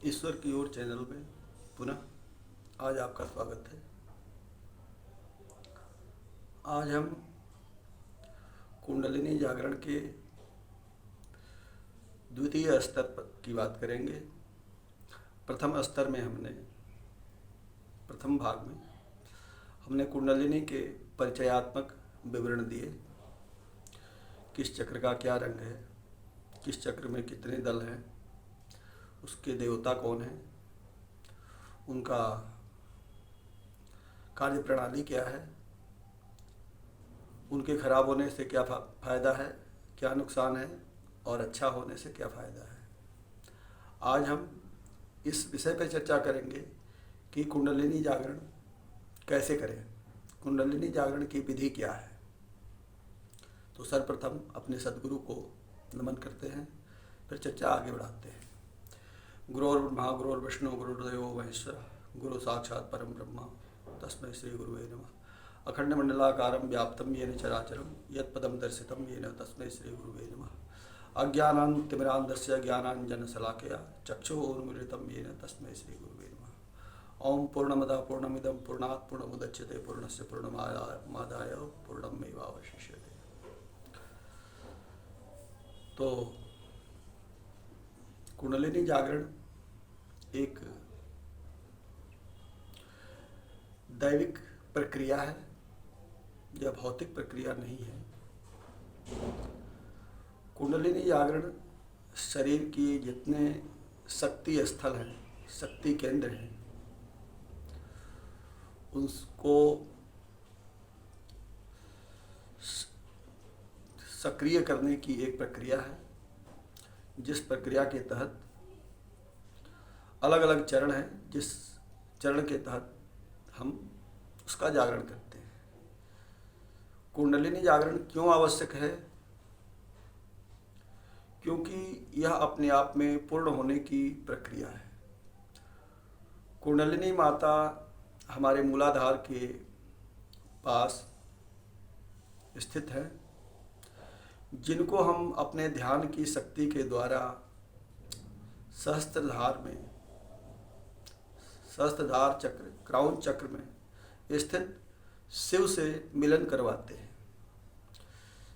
ईश्वर की ओर चैनल में पुनः आज आपका स्वागत है। आज हम कुंडलिनी जागरण के द्वितीय स्तर की बात करेंगे। प्रथम स्तर में प्रथम भाग में हमने कुंडलिनी के परिचयात्मक विवरण दिए। किस चक्र का क्या रंग है, किस चक्र में कितने दल हैं, उसके देवता कौन हैं, उनका कार्य प्रणाली क्या है, उनके खराब होने से क्या फ़ायदा है, क्या नुकसान है और अच्छा होने से क्या फ़ायदा है। आज हम इस विषय पर चर्चा करेंगे कि कुंडलिनी जागरण कैसे करें, कुंडलिनी जागरण की विधि क्या है। तो सर्वप्रथम अपने सद्गुरु को नमन करते हैं, फिर चर्चा आगे बढ़ाते हैं। गुरुर्ब्रह्मा गुरुर्विष्णु गुरुर्देवो महेश्वरः, गुरु साक्षात् परम ब्रह्म तस्मै श्री गुरुवे नमः। अखंड मंडलाकारं व्याप्तं येन चराचरं यत्पदं दर्शितं येन तस्मै श्री गुरुवे नमः। अज्ञानान्तिमिरान्धस्य ज्ञानाञ्जनशलाकया चक्षुरुन्मीलितं येन तस्मै श्री गुरुवे नमः। ओम पूर्णमदः पूर्णमिदं पूर्णात् पूर्णमुदच्यते पूर्णस्य पूर्णमादाय पूर्णमेवावशिष्यते। तो कुंडलिनी जागरण एक दैविक प्रक्रिया है, यह भौतिक प्रक्रिया नहीं है। कुंडलिनी जागरण शरीर की जितने शक्ति स्थल हैं, शक्ति केंद्र हैं, उसको सक्रिय करने की एक प्रक्रिया है, जिस प्रक्रिया के तहत अलग अलग चरण हैं, जिस चरण के तहत हम उसका जागरण करते हैं। कुंडलिनी जागरण क्यों आवश्यक है? क्योंकि यह अपने आप में पूर्ण होने की प्रक्रिया है। कुंडलिनी माता हमारे मूलाधार के पास स्थित है, जिनको हम अपने ध्यान की शक्ति के द्वारा सहस्त्रधार चक्र, क्राउन चक्र में स्थित शिव से मिलन करवाते हैं।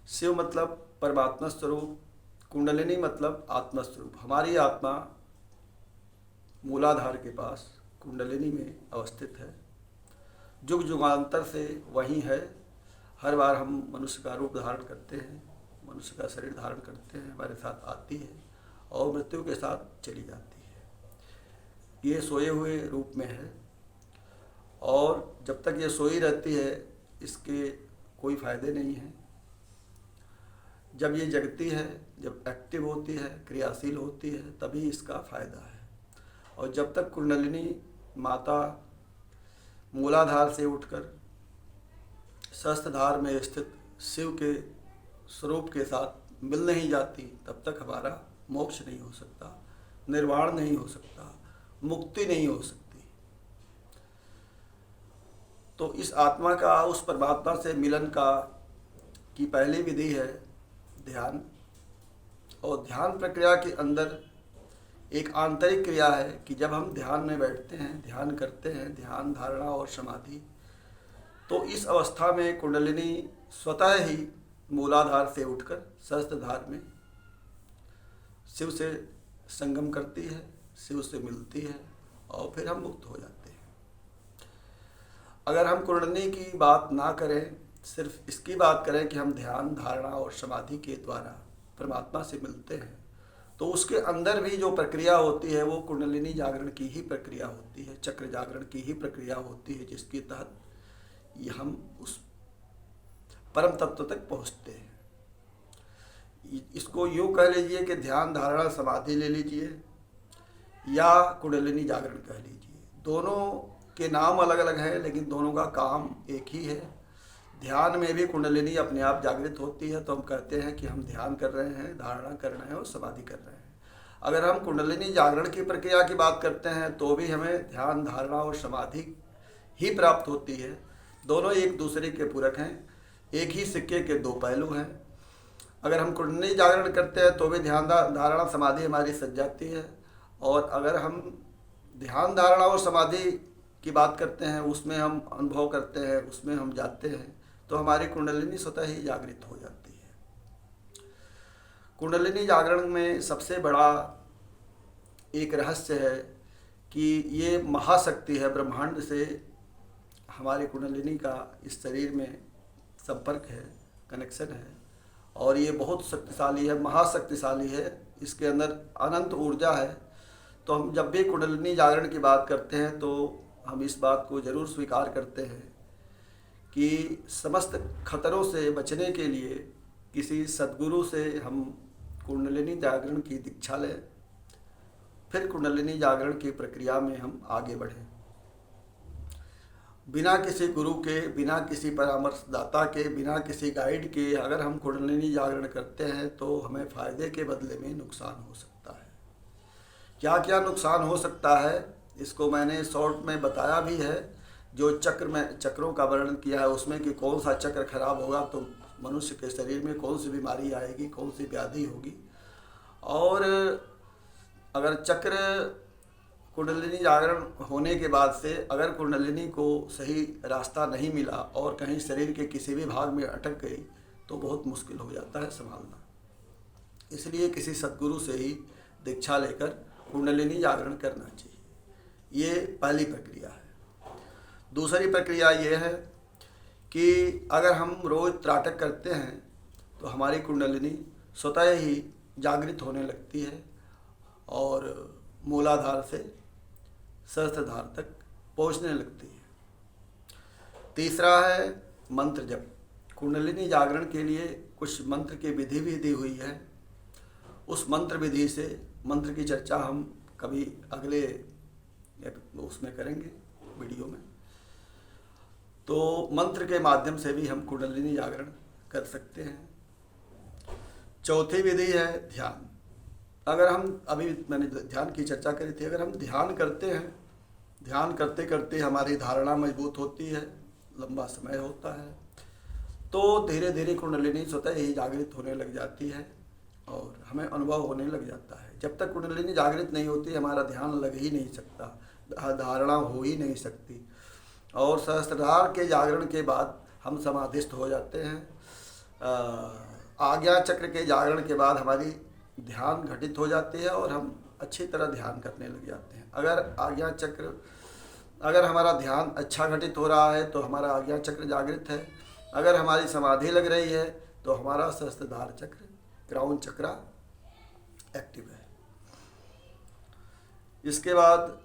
शिव मतलब परमात्मा स्वरूप, कुंडलिनी मतलब आत्मा स्वरूप। हमारी आत्मा मूलाधार के पास कुंडलिनी में अवस्थित है, जुग जुगांतर से वहीं है। हर बार हम मनुष्य का रूप धारण करते हैं, मनुष्य का शरीर धारण करते हैं, हमारे साथ आती है और मृत्यु के साथ चली जाती है। ये सोए हुए रूप में है और जब तक ये सोई रहती है इसके कोई फायदे नहीं हैं। जब ये जगती है, जब एक्टिव होती है, क्रियाशील होती है, तभी इसका फायदा है। और जब तक कुंडलिनी माता मूलाधार से उठकर सहस्त्रधार में स्थित शिव के स्वरूप के साथ मिल नहीं जाती, तब तक हमारा मोक्ष नहीं हो सकता, निर्वाण नहीं हो सकता, मुक्ति नहीं हो सकती। तो इस आत्मा का उस परमात्मा से मिलन की पहली विधि है ध्यान। और ध्यान प्रक्रिया के अंदर एक आंतरिक क्रिया है कि जब हम ध्यान में बैठते हैं, ध्यान करते हैं, ध्यान, धारणा और समाधि, तो इस अवस्था में कुंडलिनी स्वतः ही मूलाधार से उठकर सहस्त्रधार में शिव से संगम करती है, शिव से मिलती है और फिर हम मुक्त हो जाते हैं। अगर हम कुंडलिनी की बात ना करें, सिर्फ इसकी बात करें कि हम ध्यान, धारणा और समाधि के द्वारा परमात्मा से मिलते हैं, तो उसके अंदर भी जो प्रक्रिया होती है वो कुंडलिनी जागरण की ही प्रक्रिया होती है, चक्र जागरण की ही प्रक्रिया होती है, जिसके तहत ये हम उस परम तत्व तक पहुँचते हैं। इसको यूँ कह लीजिए कि ध्यान, धारणा, समाधि ले लीजिए या कुंडलिनी जागरण कह लीजिए। दोनों के नाम अलग अलग हैं, लेकिन दोनों का काम एक ही है। ध्यान में भी कुंडलिनी अपने आप जागृत होती है, तो हम कहते हैं कि हम ध्यान कर रहे हैं, धारणा कर रहे हैं और समाधि कर रहे हैं। अगर हम कुंडलिनी जागरण की प्रक्रिया की बात करते हैं तो भी हमें ध्यान, धारणा और समाधि ही प्राप्त होती है। दोनों एक दूसरे के पूरक हैं, एक ही सिक्के के दो पहलू हैं। अगर हम कुंडलिनी जागरण करते हैं तो भी ध्यान, धारणा, समाधि हमारी सज जाती है और अगर हम ध्यान धारणा और समाधि की बात करते हैं, उसमें हम अनुभव करते हैं, उसमें हम जाते हैं, तो हमारी कुंडलिनी स्वतः ही जागृत हो जाती है। कुंडलिनी जागरण में सबसे बड़ा एक रहस्य है कि ये महाशक्ति है, ब्रह्मांड से हमारी कुंडलिनी का इस शरीर में संपर्क है, कनेक्शन है, और ये बहुत शक्तिशाली है, महाशक्तिशाली है। इसके अंदर अनंत ऊर्जा है। तो हम जब भी कुंडलिनी जागरण की बात करते हैं तो हम इस बात को ज़रूर स्वीकार करते हैं कि समस्त खतरों से बचने के लिए किसी सद्गुरु से हम कुंडलिनी जागरण की दीक्षा लें, फिर कुंडलिनी जागरण की प्रक्रिया में हम आगे बढ़ें। बिना किसी गुरु के, बिना किसी परामर्शदाता के, बिना किसी गाइड के अगर हम कुंडलिनी जागरण करते हैं तो हमें फ़ायदे के बदले में नुकसान हो सकता है। क्या क्या नुकसान हो सकता है इसको मैंने शॉर्ट में बताया भी है। जो चक्रों का वर्णन किया है उसमें कि कौन सा चक्र खराब होगा तो मनुष्य के शरीर में कौन सी बीमारी आएगी, कौन सी व्याधि होगी। और अगर चक्र कुंडलिनी जागरण होने के बाद से अगर कुंडलिनी को सही रास्ता नहीं मिला और कहीं शरीर के किसी भी भाग में अटक गई तो बहुत मुश्किल हो जाता है संभालना। इसलिए किसी सद्गुरु से ही दीक्षा लेकर कुंडलिनी जागरण करना चाहिए। ये पहली प्रक्रिया है। दूसरी प्रक्रिया ये है कि अगर हम रोज़ त्राटक करते हैं तो हमारी कुंडलिनी स्वतः ही जागृत होने लगती है और मूलाधार से सहस्त्रधार तक पहुंचने लगती है। तीसरा है मंत्र जप। कुंडलिनी जागरण के लिए कुछ मंत्र की विधि भी दी हुई है। उस मंत्र विधि से, मंत्र की चर्चा हम कभी अगले उसमें करेंगे वीडियो में। तो मंत्र के माध्यम से भी हम कुंडलिनी जागरण कर सकते हैं। चौथी विधि है ध्यान। अगर हम, अभी मैंने ध्यान की चर्चा करी थी, अगर हम ध्यान करते हैं, ध्यान करते करते हमारी धारणा मजबूत होती है, लंबा समय होता है, तो धीरे धीरे कुंडलिनी स्वतः ही जागृत होने लग जाती है और हमें अनुभव होने लग जाता है। जब तक कुंडलिनी जागृत नहीं होती हमारा ध्यान लग ही नहीं सकता, धारणा हो ही नहीं सकती। और सहस्त्रधार के जागरण के बाद हम समाधिस्थ हो जाते हैं। आज्ञा चक्र के जागरण के बाद हमारी ध्यान घटित हो जाती है और हम अच्छी तरह ध्यान करने लग जाते हैं। अगर हमारा ध्यान अच्छा घटित हो रहा है तो हमारा आज्ञा चक्र जागृत है। अगर हमारी समाधि लग रही है तो हमारा सहस्त्रधार चक्र, क्राउन चक्रा एक्टिव है। इसके बाद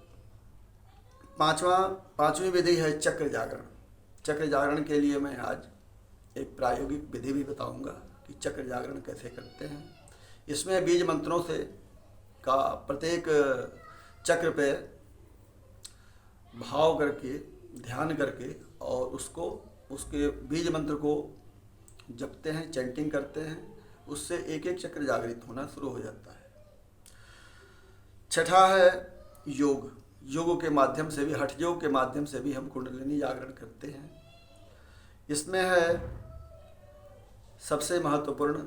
पांचवी विधि है चक्र जागरण। चक्र जागरण के लिए मैं आज एक प्रायोगिक विधि भी बताऊंगा कि चक्र जागरण कैसे करते हैं। इसमें बीज मंत्रों से का प्रत्येक चक्र पे भाव करके, ध्यान करके और उसके बीज मंत्र को जपते हैं, चैंटिंग करते हैं, उससे एक एक चक्र जागृत होना शुरू हो जाता है। छठा है योग। योग के माध्यम से भी, हठ योग के माध्यम से भी हम कुंडलिनी जागरण करते हैं। इसमें है सबसे महत्वपूर्ण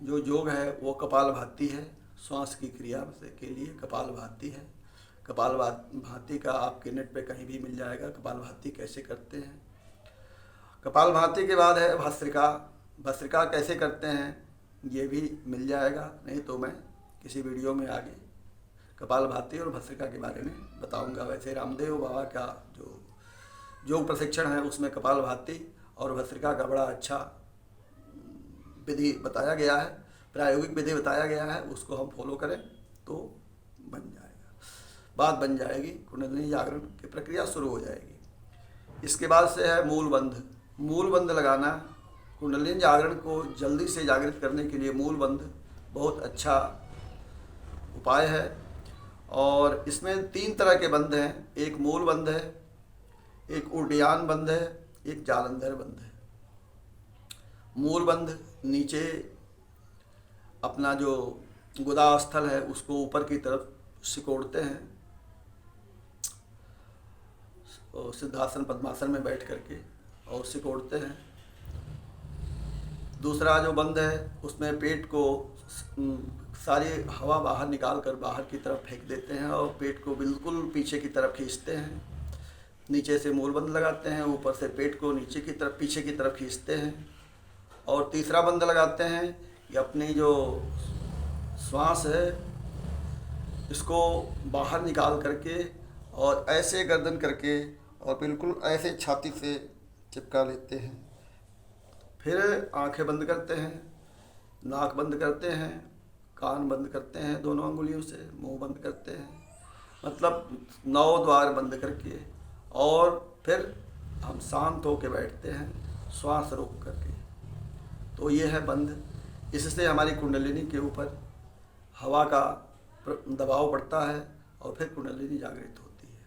जो योग है वो कपालभाति है। श्वास की क्रिया से के लिए कपालभाति है। कपालभाति का आपके नेट पे कहीं भी मिल जाएगा, कपालभाति कैसे करते हैं। कपालभाति के बाद है भस्त्रिका। भस्त्रिका कैसे करते हैं ये भी मिल जाएगा, नहीं तो मैं किसी वीडियो में आगे कपालभाति और भस्त्रिका के बारे में बताऊंगा। वैसे रामदेव बाबा का जो योग प्रशिक्षण है उसमें कपालभाति और भस्त्रिका का बड़ा अच्छा विधि बताया गया है, प्रायोगिक विधि बताया गया है। उसको हम फॉलो करें तो बन जाएगा, बात बन जाएगी, कुंडलिनी जागरण की प्रक्रिया शुरू हो जाएगी। इसके बाद से है मूलबंध। मूलबंध लगाना कुंडलिनी जागरण को जल्दी से जागृत करने के लिए मूलबंध बहुत अच्छा उपाय है। और इसमें 3 तरह के बंध हैं। एक मूल बंध है, एक उड्डयन बंध है, एक जालंधर बंध है। मूल बंध नीचे अपना जो गुदा स्थल है उसको ऊपर की तरफ सिकोड़ते हैं और सिद्धासन पद्मासन में बैठ करके और सिकोड़ते हैं। दूसरा जो बंध है उसमें पेट को सारी हवा बाहर निकाल कर बाहर की तरफ फेंक देते हैं और पेट को बिल्कुल पीछे की तरफ खींचते हैं। नीचे से मूल बंद लगाते हैं, ऊपर से पेट को नीचे की तरफ पीछे की तरफ खींचते हैं। और तीसरा बंद लगाते हैं कि अपनी जो श्वास है इसको बाहर निकाल करके और ऐसे गर्दन करके और बिल्कुल ऐसे छाती से चिपका लेते हैं। फिर आंखें बंद करते हैं, नाक बंद करते हैं, कान बंद करते हैं दोनों अंगुलियों से, मुंह बंद करते हैं, मतलब 9 द्वार बंद करके। और फिर हम शांत होकर बैठते हैं श्वास रोक करके। तो ये है बंद। इससे हमारी कुंडलिनी के ऊपर हवा का दबाव पड़ता है और फिर कुंडलिनी जागृत होती है।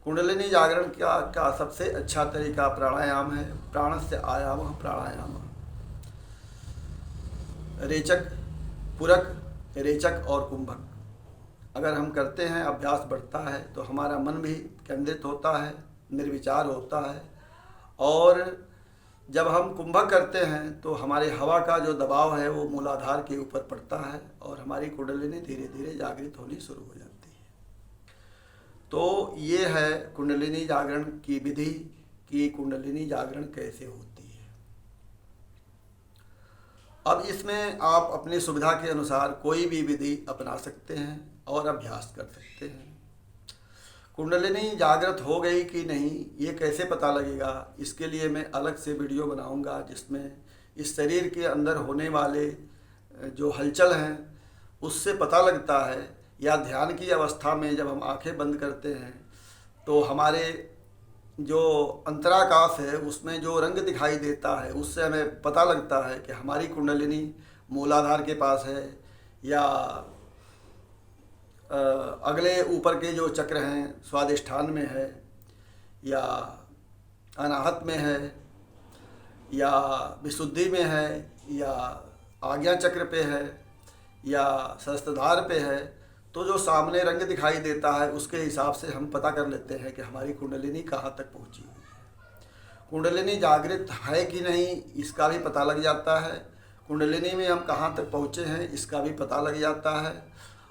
कुंडलिनी जागरण का सबसे अच्छा तरीका प्राणायाम है। प्राणस्य आयाम प्राणायाम। रेचक, पूरक, रेचक और कुंभक अगर हम करते हैं, अभ्यास बढ़ता है तो हमारा मन भी केंद्रित होता है, निर्विचार होता है। और जब हम कुंभक करते हैं तो हमारे हवा का जो दबाव है वो मूलाधार के ऊपर पड़ता है और हमारी कुंडलिनी धीरे धीरे जागृत होनी शुरू हो जाती है। तो ये है कुंडलिनी जागरण की विधि कि कुंडलिनी जागरण कैसे होती है। अब इसमें आप अपनी सुविधा के अनुसार कोई भी विधि अपना सकते हैं और अभ्यास कर सकते हैं। कुंडलिनी जागृत हो गई कि नहीं ये कैसे पता लगेगा, इसके लिए मैं अलग से वीडियो बनाऊंगा जिसमें इस शरीर के अंदर होने वाले जो हलचल हैं उससे पता लगता है। या ध्यान की अवस्था में जब हम आंखें बंद करते हैं तो हमारे जो अंतराकाश है उसमें जो रंग दिखाई देता है उससे हमें पता लगता है कि हमारी कुंडलिनी मूलाधार के पास है या अगले ऊपर के जो चक्र हैं स्वादिष्ठान में है या अनाहत में है या विशुद्धि में है या आज्ञा चक्र पे है या सहस्त्रधार पे है। तो जो सामने रंग दिखाई देता है उसके हिसाब से हम पता कर लेते हैं कि हमारी कुंडलिनी कहाँ तक पहुँची हुई है। कुंडलिनी जागृत है कि नहीं इसका भी पता लग जाता है। कुंडलिनी में हम कहाँ तक पहुँचे हैं इसका भी पता लग जाता है।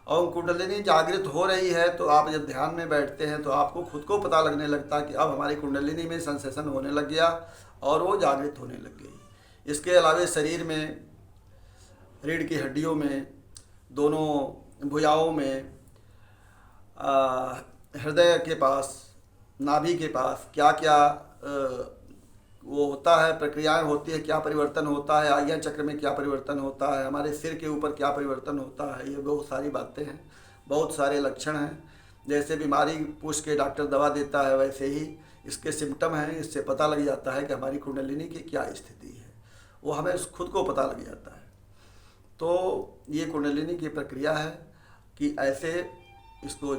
और कुंडलिनी जागृत हो रही है तो आप जब ध्यान में बैठते हैं तो आपको खुद को पता लगने लगता है कि अब हमारी कुंडलिनी में सेंसेशन होने लग गया और वो जागृत होने लग गई। इसके अलावा शरीर में, रीढ़ की हड्डियों में, दोनों भुजाओं में, हृदय के पास, नाभि के पास क्या क्या वो होता है, प्रक्रियाएं होती है, क्या परिवर्तन होता है, आज्ञा चक्र में क्या परिवर्तन होता है, हमारे सिर के ऊपर क्या परिवर्तन होता है, ये बहुत सारी बातें हैं, बहुत सारे लक्षण हैं। जैसे बीमारी पूछ के डॉक्टर दवा देता है वैसे ही इसके सिम्टम हैं, इससे पता लग जाता है कि हमारी कुंडलिनी की क्या स्थिति है, वो हमें खुद को पता लग जाता है। तो ये कुंडलिनी की प्रक्रिया है कि ऐसे इसको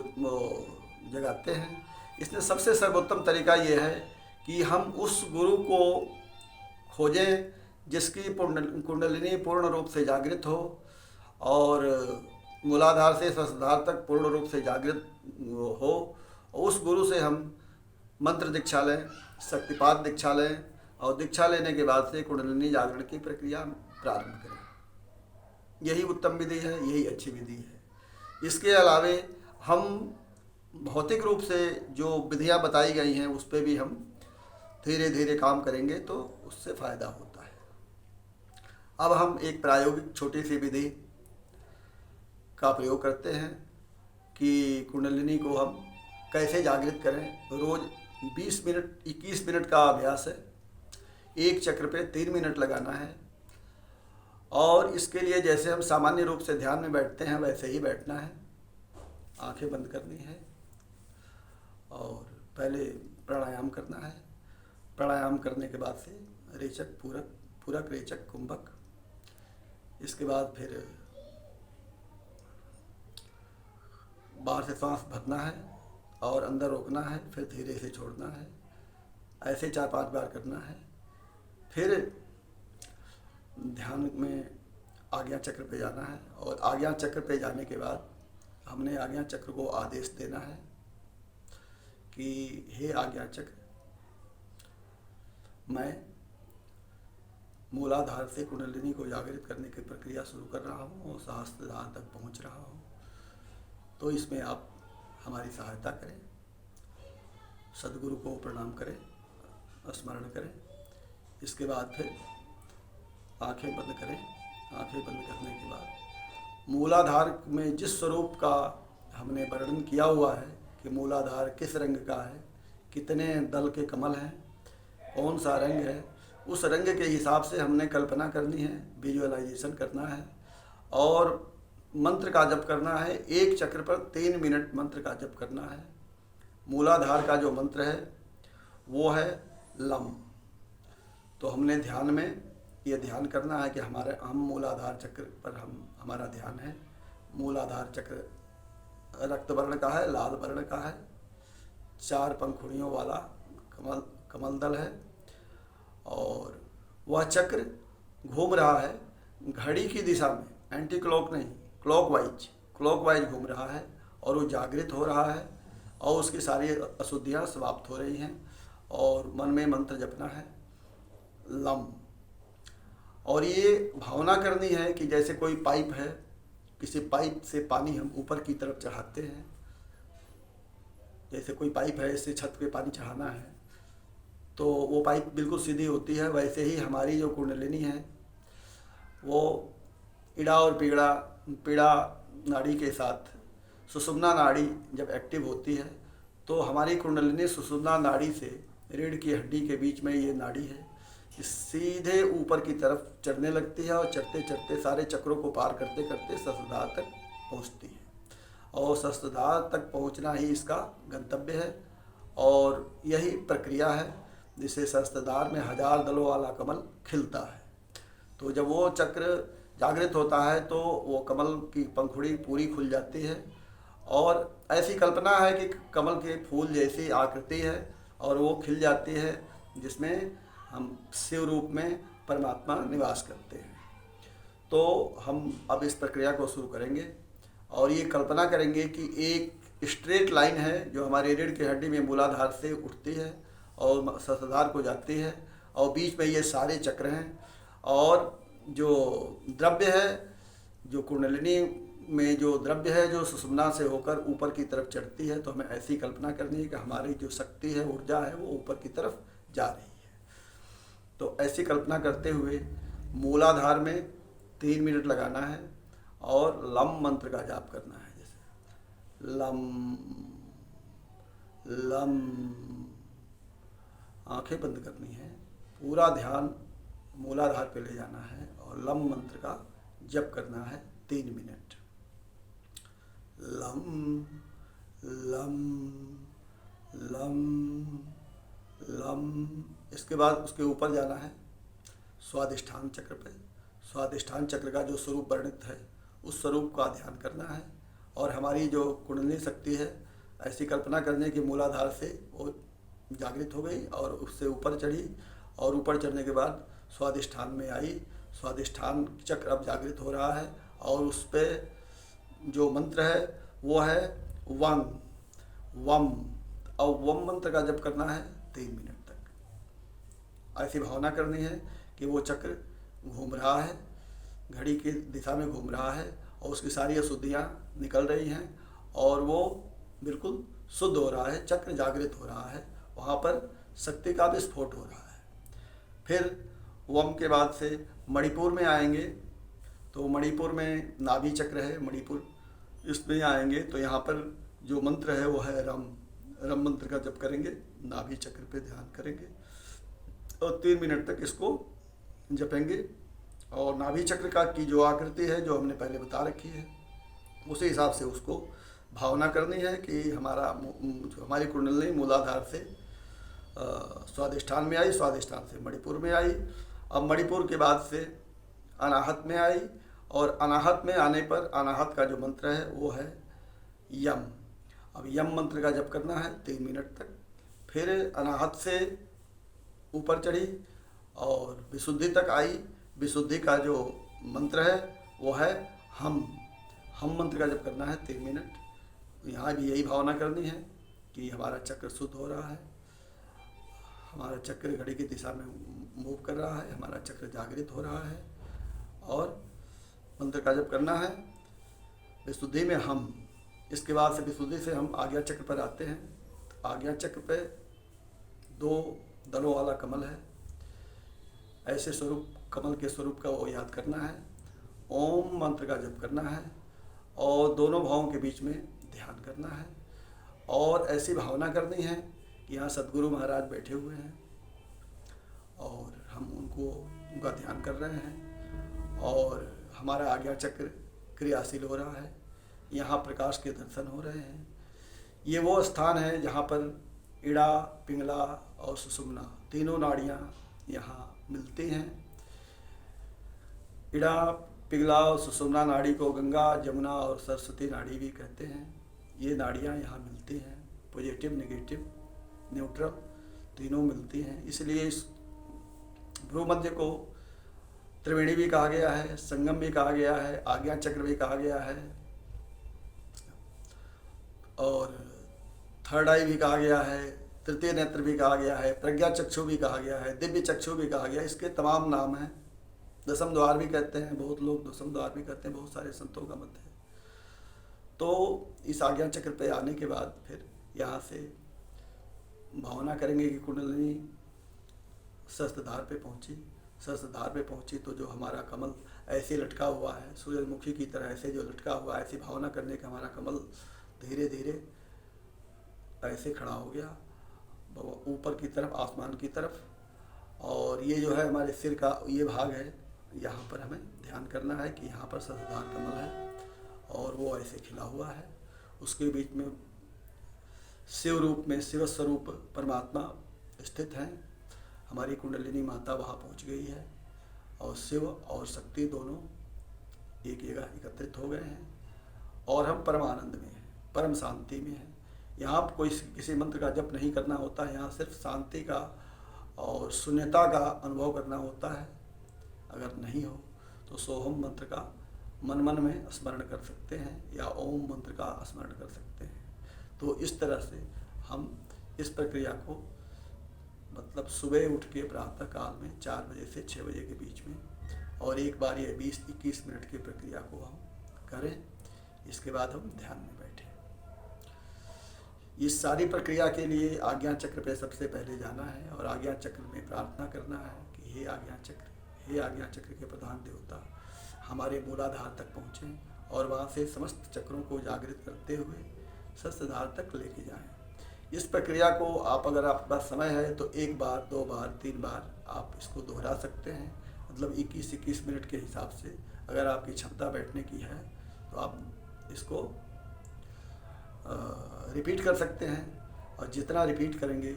जगाते हैं। इसमें सबसे सर्वोत्तम तरीका ये है कि हम उस गुरु को खोजें जिसकी कुंडलिनी पूर्ण रूप से जागृत हो और मूलाधार से सहस्त्रधार तक पूर्ण रूप से जागृत हो। उस गुरु से हम मंत्र दीक्षा लें, शक्तिपात दीक्षा लें और दीक्षा लेने के बाद से कुंडलिनी जागरण की प्रक्रिया प्रारंभ करें। यही उत्तम विधि है, यही अच्छी विधि है। इसके अलावे हम भौतिक रूप से जो विधियाँ बताई गई हैं उस पर भी हम धीरे धीरे काम करेंगे तो उससे फ़ायदा होता है। अब हम एक प्रायोगिक छोटी सी विधि का प्रयोग करते हैं कि कुंडलिनी को हम कैसे जागृत करें। रोज़ 20 मिनट 21 मिनट का अभ्यास है। एक चक्र पे 3 मिनट लगाना है और इसके लिए जैसे हम सामान्य रूप से ध्यान में बैठते हैं वैसे ही बैठना है। आंखें बंद करनी है और पहले प्राणायाम करना है। प्राणायाम करने के बाद से रेचक, पूरक, पूरक, रेचक, कुंभक। इसके बाद फिर बाहर से सांस भरना है और अंदर रोकना है, फिर धीरे से छोड़ना है। ऐसे 4-5 बार करना है। फिर ध्यान में आज्ञा चक्र पे जाना है और आज्ञा चक्र पे जाने के बाद हमने आज्ञा चक्र को आदेश देना है कि हे आज्ञा चक्र, मैं मूलाधार से कुंडलिनी को जागृत करने की प्रक्रिया शुरू कर रहा हूँ और सहस्त्रधार तक पहुँच रहा हूँ। तो इसमें आप हमारी सहायता करें, सदगुरु को प्रणाम करें, स्मरण करें। इसके बाद फिर आंखें बंद करें। आंखें बंद करने के बाद मूलाधार में जिस स्वरूप का हमने वर्णन किया हुआ है कि मूलाधार किस रंग का है, कितने दल के कमल हैं, कौन सा रंग है, उस रंग के हिसाब से हमने कल्पना करनी है, विजुअलाइजेशन करना है और मंत्र का जप करना है। एक चक्र पर 3 मिनट मंत्र का जप करना है। मूलाधार का जो मंत्र है वो है लम। तो हमने ध्यान में ये ध्यान करना है कि हम मूलाधार चक्र पर हमारा ध्यान है। मूलाधार चक्र रक्त वर्ण का है, लाल वर्ण का है, 4 पंखुड़ियों वाला कमल दल है और वह चक्र घूम रहा है घड़ी की दिशा में, एंटी क्लॉक नहीं, क्लॉकवाइज घूम रहा है और वो जागृत हो रहा है और उसकी सारी अशुद्धियाँ समाप्त हो रही हैं और मन में मंत्र जपना है लम। और ये भावना करनी है कि जैसे कोई पाइप है, किसी पाइप से पानी हम ऊपर की तरफ चढ़ाते हैं, जैसे कोई पाइप है इससे छत पे पानी चढ़ाना है तो वो पाइप बिल्कुल सीधी होती है। वैसे ही हमारी जो कुंडलिनी है वो इड़ा और पीड़ा नाड़ी के साथ सुषुम्ना नाड़ी जब एक्टिव होती है तो हमारी कुंडलिनी सुषुम्ना नाड़ी से रीढ़ की हड्डी के बीच में ये नाड़ी है, सीधे ऊपर की तरफ चढ़ने लगती है और चढ़ते चढ़ते सारे चक्रों को पार करते करते सहस्त्रधार तक पहुंचती है और सहस्त्रधार तक पहुंचना ही इसका गंतव्य है। और यही प्रक्रिया है जिसे सहस्त्रधार में 1000 दलों वाला कमल खिलता है। तो जब वो चक्र जागृत होता है तो वो कमल की पंखुड़ी पूरी खुल जाती है और ऐसी कल्पना है कि कमल के फूल जैसी आकृति है और वो खिल जाती है जिसमें हम शिव रूप में परमात्मा निवास करते हैं। तो हम अब इस प्रक्रिया को शुरू करेंगे और ये कल्पना करेंगे कि एक स्ट्रेट लाइन है जो हमारे रीढ़ की हड्डी में मूलाधार से उठती है और सहस्त्रधार को जाती है और बीच में ये सारे चक्र हैं और जो द्रव्य है, जो कुंडलिनी में जो द्रव्य है जो सुषुम्ना से होकर ऊपर की तरफ चढ़ती है, तो हमें ऐसी कल्पना करनी है कि हमारी जो शक्ति है, ऊर्जा है, वो ऊपर की तरफ जा रही है। तो ऐसी कल्पना करते हुए मूलाधार में 3 मिनट लगाना है और लम मंत्र का जाप करना है। जैसे लम लम, आंखें बंद करनी है, पूरा ध्यान मूलाधार पे ले जाना है और लम मंत्र का जप करना है 3 minute. Lump lump lump lump. इसके बाद उसके ऊपर जाना है स्वादिष्ठान चक्र पे। स्वादिष्ठान चक्र का जो स्वरूप वर्णित है उस स्वरूप का ध्यान करना है और हमारी जो कुंडलिनी शक्ति है ऐसी कल्पना करने की मूलाधार से वो जागृत हो गई और उससे ऊपर चढ़ी और ऊपर चढ़ने के बाद स्वादिष्ठान में आई। स्वादिष्ठान चक्र अब जागृत हो रहा है और उस पर जो मंत्र है वो है वम वम और वम मंत्र का जप करना है 3 मिनट तक। ऐसी भावना करनी है कि वो चक्र घूम रहा है, घड़ी की दिशा में घूम रहा है और उसकी सारी अशुद्धियाँ निकल रही हैं और वो बिल्कुल शुद्ध हो रहा है, चक्र जागृत हो रहा है, वहाँ पर शक्ति का विस्फोट हो रहा है। फिर वम के बाद से मणिपुर में आएंगे तो मणिपुर में नाभि चक्र है, मणिपुर इसमें आएंगे तो यहाँ पर जो मंत्र है वो है रम। रम मंत्र का जप करेंगे, नाभि चक्र पे ध्यान करेंगे और 3 मिनट तक इसको जपेंगे। और नाभि चक्र का की जो आकृति है जो हमने पहले बता रखी है उसी हिसाब से उसको भावना करनी है कि हमारी कुंडलिनी मूलाधार से स्वादिष्ठान में आई, स्वादिष्ठान से मणिपुर में आई, अब मणिपुर के बाद से अनाहत में आई और अनाहत में आने पर अनाहत का जो मंत्र है वो है यम। अब यम मंत्र का जप करना है 3 मिनट तक। फिर अनाहत से ऊपर चढ़ी और विशुद्धि तक आई। विशुद्धि का जो मंत्र है वो है हम मंत्र का जप करना है 3 मिनट। यहाँ भी यही भावना करनी है कि हमारा चक्र शुद्ध हो रहा है, हमारा चक्र घड़ी की दिशा में मूव कर रहा है, हमारा चक्र जागृत हो रहा है और मंत्र का जप करना है। विशुद्धि में हम इसके बाद से विशुद्धि से हम आज्ञा चक्र पर आते हैं। आज्ञा चक्र पे 2 दलों वाला कमल है, ऐसे स्वरूप कमल के स्वरूप का वो याद करना है, ओम मंत्र का जप करना है और दोनों भावों के बीच में ध्यान करना है और ऐसी भावना करनी है कि यहाँ सद्गुरु महाराज बैठे हुए हैं और हम उनका ध्यान कर रहे हैं और हमारा आज्ञा चक्र क्रियाशील हो रहा है, यहाँ प्रकाश के दर्शन हो रहे हैं। ये वो स्थान है जहाँ पर इड़ा, पिंगला और सुषुम्ना तीनों नाड़ियाँ यहाँ मिलती हैं। इड़ा, पिंगला और सुषुम्ना नाड़ी को गंगा, जमुना और सरस्वती नाड़ी भी कहते हैं। ये नाड़ियाँ यहाँ मिलती हैं, पॉजिटिव, नेगेटिव, न्यूट्रल तीनों मिलती हैं। इसलिए इस भ्रूमध्य को त्रिवेणी भी कहा गया है, संगम भी कहा गया है, आज्ञा चक्र भी कहा गया है और थर्ड आई भी कहा गया है, तृतीय नेत्र भी कहा गया है, प्रज्ञा चक्षु भी कहा गया है, दिव्य चक्षु भी कहा गया है। इसके तमाम नाम हैं। दसम द्वार भी कहते हैं, बहुत लोग दसम द्वार भी कहते हैं, बहुत सारे संतों का मत है। तो इस आज्ञा चक्र पे आने के बाद फिर यहाँ से भावना करेंगे कि कुंडलिनी सहस्त्रधार पे पहुँची। सहस्त्रधार पे पहुँची तो जो हमारा कमल ऐसे लटका हुआ है, सूरजमुखी की तरह ऐसे जो लटका हुआ है, ऐसी भावना करने का हमारा कमल धीरे धीरे ऐसे खड़ा हो गया ऊपर की तरफ, आसमान की तरफ। और ये जो है हमारे सिर का ये भाग है, यहाँ पर हमें ध्यान करना है कि यहाँ पर सहस्त्रधार कमल है और वो ऐसे खिला हुआ है। उसके बीच में शिव रूप में शिव स्वरूप परमात्मा स्थित हैं। हमारी कुंडलिनी माता वहाँ पहुँच गई है और शिव और शक्ति दोनों एक जगह एकत्रित हो गए हैं और हम परम आनंद में हैं, परम शांति में हैं। यहाँ कोई किसी मंत्र का जप नहीं करना होता है, यहाँ सिर्फ शांति का और शून्यता का अनुभव करना होता है। अगर नहीं हो तो सोहम मंत्र का मन मन में स्मरण कर सकते हैं या ओम मंत्र का स्मरण कर सकते हैं। तो इस तरह से हम इस प्रक्रिया को मतलब सुबह उठ के प्रातः काल में 4 बजे से 6 बजे के बीच में और एक बार ये 20-21 मिनट की प्रक्रिया को हम करें। इसके बाद हम ध्यान में बैठें। इस सारी प्रक्रिया के लिए आज्ञा चक्र पे सबसे पहले जाना है और आज्ञा चक्र में प्रार्थना करना है कि हे आज्ञा चक्र, हे आज्ञा चक्र के प्रधान देवता, हमारे मूलाधार तक पहुँचें और वहाँ से समस्त चक्रों को जागृत करते हुए सहस्त्रधार तक लेके जाएं। इस प्रक्रिया को आप अगर आपके पास समय है तो 1 बार, 2 बार, 3 बार आप इसको दोहरा सकते हैं। मतलब 21-21 मिनट के हिसाब से अगर आपकी क्षमता बैठने की है तो आप इसको रिपीट कर सकते हैं और जितना रिपीट करेंगे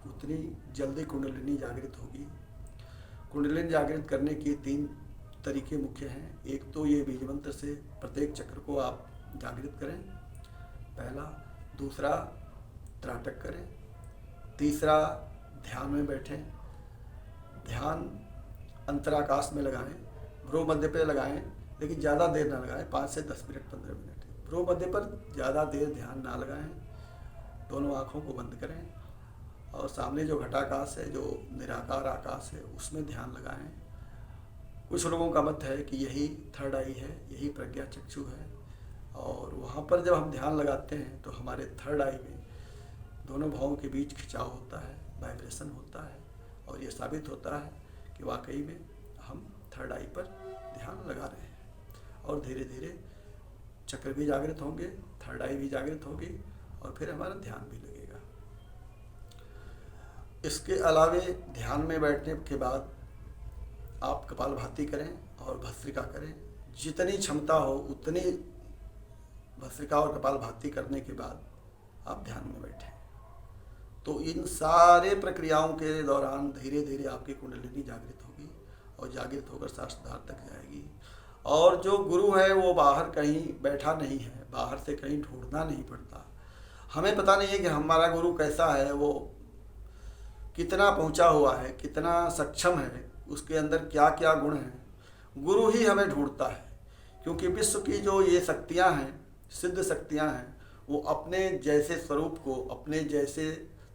उतनी जल्दी कुंडलिनी जागृत होगी। कुंडलिनी जागृत करने के 3 तरीके मुख्य हैं। एक तो ये बीज मंत्र से प्रत्येक चक्र को आप जागृत करें, पहला। दूसरा त्राटक करें। तीसरा ध्यान में बैठें। ध्यान अंतराकाश में लगाएं, भ्रू मध्य पे लगाएं, लेकिन ज़्यादा देर ना लगाएं, 5 से 10 मिनट, 15 मिनट। भ्रू मध्य पर ज़्यादा देर ध्यान ना लगाएं। दोनों आँखों को बंद करें और सामने जो घटाकाश है, जो निराकार आकाश है, उसमें ध्यान लगाएं। कुछ लोगों का मत है कि यही थर्ड आई है, यही प्रज्ञा चक्षु है और वहाँ पर जब हम ध्यान लगाते हैं तो हमारे थर्ड आई में दोनों भावों के बीच खिंचाव होता है, वाइब्रेशन होता है और ये साबित होता है कि वाकई में हम थर्ड आई पर ध्यान लगा रहे हैं और धीरे धीरे चक्र भी जागृत होंगे, थर्ड आई भी जागृत होगी और फिर हमारा ध्यान भी लगेगा। इसके अलावे ध्यान में बैठने के बाद आप कपालभाति करें और भस्त्रिका करें। जितनी क्षमता हो उतनी भस्त्रिका और कपालभाति करने के बाद आप ध्यान में बैठें। तो इन सारे प्रक्रियाओं के दौरान धीरे धीरे आपकी कुंडलिनी जागृत होगी और जागृत होकर सहस्त्रधार तक जाएगी। और जो गुरु है वो बाहर कहीं बैठा नहीं है, बाहर से कहीं ढूंढना नहीं पड़ता। हमें पता नहीं है कि हमारा गुरु कैसा है, वो कितना पहुंचा हुआ है, कितना सक्षम है, उसके अंदर क्या क्या गुण हैं। गुरु ही हमें ढूंढता है, क्योंकि विश्व की जो ये शक्तियां हैं, सिद्ध शक्तियां हैं, वो अपने जैसे स्वरूप को, अपने जैसे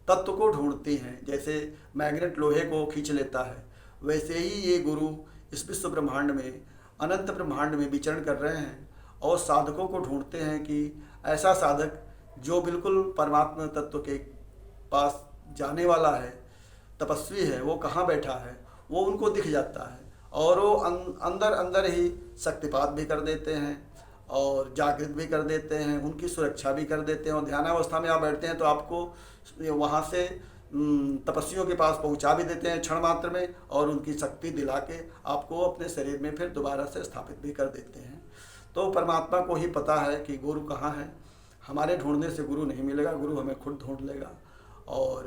तत्व को ढूंढती हैं। जैसे मैग्नेट लोहे को खींच लेता है, वैसे ही ये गुरु इस विश्व ब्रह्मांड में, अनंत ब्रह्मांड में विचरण कर रहे हैं और साधकों को ढूंढते हैं कि ऐसा साधक जो बिल्कुल परमात्मा तत्व के पास जाने वाला है, तपस्वी है, वो कहाँ बैठा है, वो उनको दिख जाता है और वो अंदर अंदर ही शक्तिपात भी कर देते हैं और जागृत भी कर देते हैं, उनकी सुरक्षा भी कर देते हैं। और ध्यानावस्था में आप बैठते हैं तो आपको वहाँ से तपस्वियों के पास पहुँचा भी देते हैं क्षण मात्र में, और उनकी शक्ति दिला के आपको अपने शरीर में फिर दोबारा से स्थापित भी कर देते हैं। तो परमात्मा को ही पता है कि गुरु कहाँ है। हमारे ढूंढने से गुरु नहीं मिलेगा, गुरु हमें खुद ढूंढ लेगा। और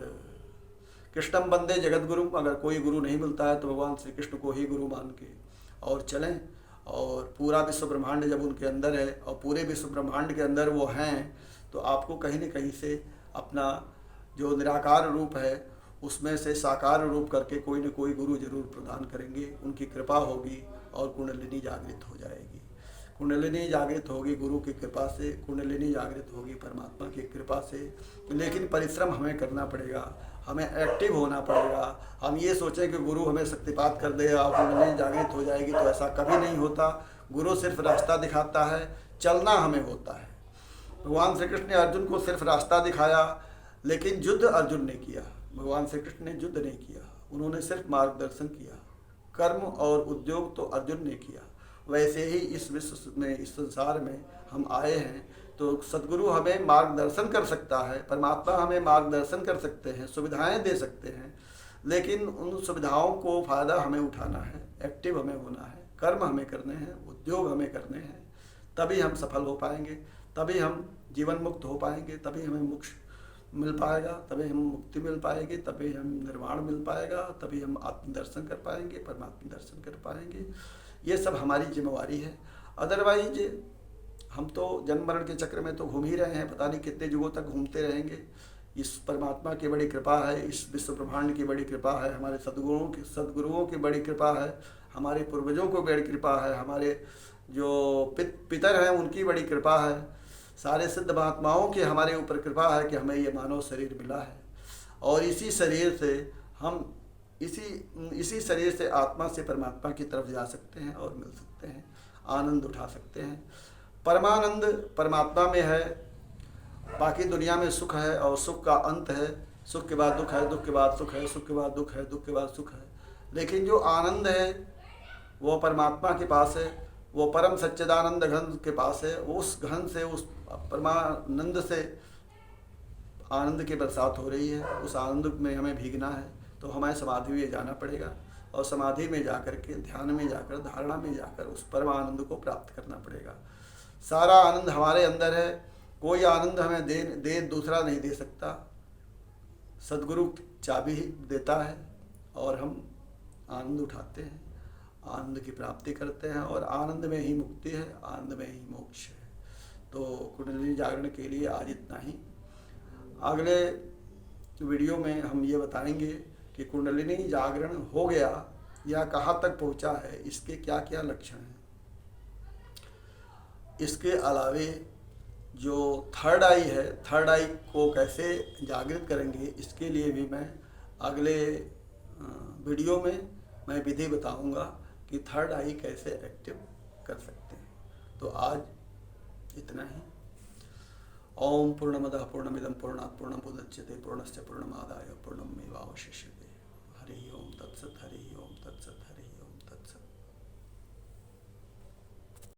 कृष्णम वंदे जगत गुरु, अगर कोई गुरु नहीं मिलता है तो भगवान श्री कृष्ण को ही गुरु मान के और चलें। और पूरा विश्व ब्रह्मांड जब उनके अंदर है और पूरे विश्व ब्रह्मांड के अंदर वो हैं, तो आपको कहीं न कहीं से अपना जो निराकार रूप है उसमें से साकार रूप करके कोई न कोई गुरु जरूर प्रदान करेंगे। उनकी कृपा होगी और कुंडलिनी जागृत हो जाएगी। कुंडलिनी जागृत होगी गुरु की कृपा से, कुंडलिनी जागृत होगी परमात्मा की कृपा से। लेकिन परिश्रम हमें करना पड़ेगा, हमें एक्टिव होना पड़ेगा। हम ये सोचें कि गुरु हमें शक्तिपात कर दे और कुंडलिनी जागृत हो जाएगी, तो ऐसा कभी नहीं होता। गुरु सिर्फ रास्ता दिखाता है, चलना हमें होता है। भगवान श्री कृष्ण ने अर्जुन को सिर्फ रास्ता दिखाया, लेकिन युद्ध अर्जुन ने किया। भगवान श्री कृष्ण ने युद्ध नहीं किया, उन्होंने सिर्फ मार्गदर्शन किया। कर्म और उद्योग तो अर्जुन ने किया। वैसे ही इस विश्व में, इस संसार में हम आए हैं तो सद्गुरु हमें मार्गदर्शन कर सकता है, परमात्मा हमें मार्गदर्शन कर सकते हैं, सुविधाएं दे सकते हैं। लेकिन उन सुविधाओं को फ़ायदा हमें उठाना है, एक्टिव हमें होना है, कर्म हमें करने हैं, उद्योग हमें करने हैं। तभी हम सफल हो पाएंगे, तभी हम जीवन मुक्त हो पाएंगे, तभी हमें मोक्ष मिल पाएगा, तभी हम मुक्ति मिल पाएगी, तभी हम निर्वाण मिल पाएगा, तभी हम आत्मदर्शन कर पाएंगे, परमात्मा दर्शन कर पाएंगे। ये सब हमारी जिम्मेवारी है। अदरवाइज हम तो जन्म मरण के चक्र में तो घूम ही रहे हैं, पता नहीं कितने युगों तक घूमते रहेंगे। इस परमात्मा की बड़ी कृपा है, इस विश्व ब्रह्मांड की बड़ी कृपा है, हमारे सद्गुरुओं की बड़ी कृपा है, हमारे पूर्वजों को बड़ी कृपा है, हमारे जो पितर हैं उनकी बड़ी कृपा है, सारे सिद्ध महात्माओं की हमारे ऊपर कृपा है कि हमें ये मानव शरीर मिला है। और इसी शरीर से हम इसी शरीर से आत्मा से परमात्मा की तरफ जा सकते हैं और मिल सकते हैं, आनंद उठा सकते हैं। परमानंद परमात्मा में है, बाकी दुनिया में सुख है और सुख का अंत है। सुख के बाद दुख है, दुख के बाद सुख है, सुख के बाद दुख है, दुख के बाद सुख है। लेकिन जो आनंद है वो परमात्मा के पास है, वो परम सच्चिदानंद घन के पास है। वो उस घन से, उस परमानंद से आनंद की बरसात हो रही है। उस आनंद में हमें भीगना है तो हमें समाधि में जाना पड़ेगा, और समाधि में जाकर के, ध्यान में जाकर, धारणा में जाकर उस परम आनंद को प्राप्त करना पड़ेगा। सारा आनंद हमारे अंदर है, कोई आनंद हमें दे दूसरा नहीं दे सकता। सद्गुरु चाबी देता है और हम आनंद उठाते हैं, आनंद की प्राप्ति करते हैं, और आनंद में ही मुक्ति है, आनंद में ही मोक्ष है। तो कुंडलिनी जागरण के लिए आज इतना ही। अगले वीडियो में हम ये बताएंगे कि कुंडलिनी जागरण हो गया या कहाँ तक पहुँचा है, इसके क्या क्या लक्षण हैं। इसके अलावे जो थर्ड आई है, थर्ड आई को कैसे जागृत करेंगे, इसके लिए भी मैं अगले वीडियो में मैं विधि बताऊंगा कि थर्ड आई कैसे एक्टिव कर सकते हैं। तो आज इतना ही। ओम पूर्णमदः पूर्णमिदं पूर्णात् पूर्णमुदच्यते पूर्णस्य पूर्णमादाय पूर्णमेवावशिष्यते। हरि ओम तत्सत, हरि ओम तत्सत।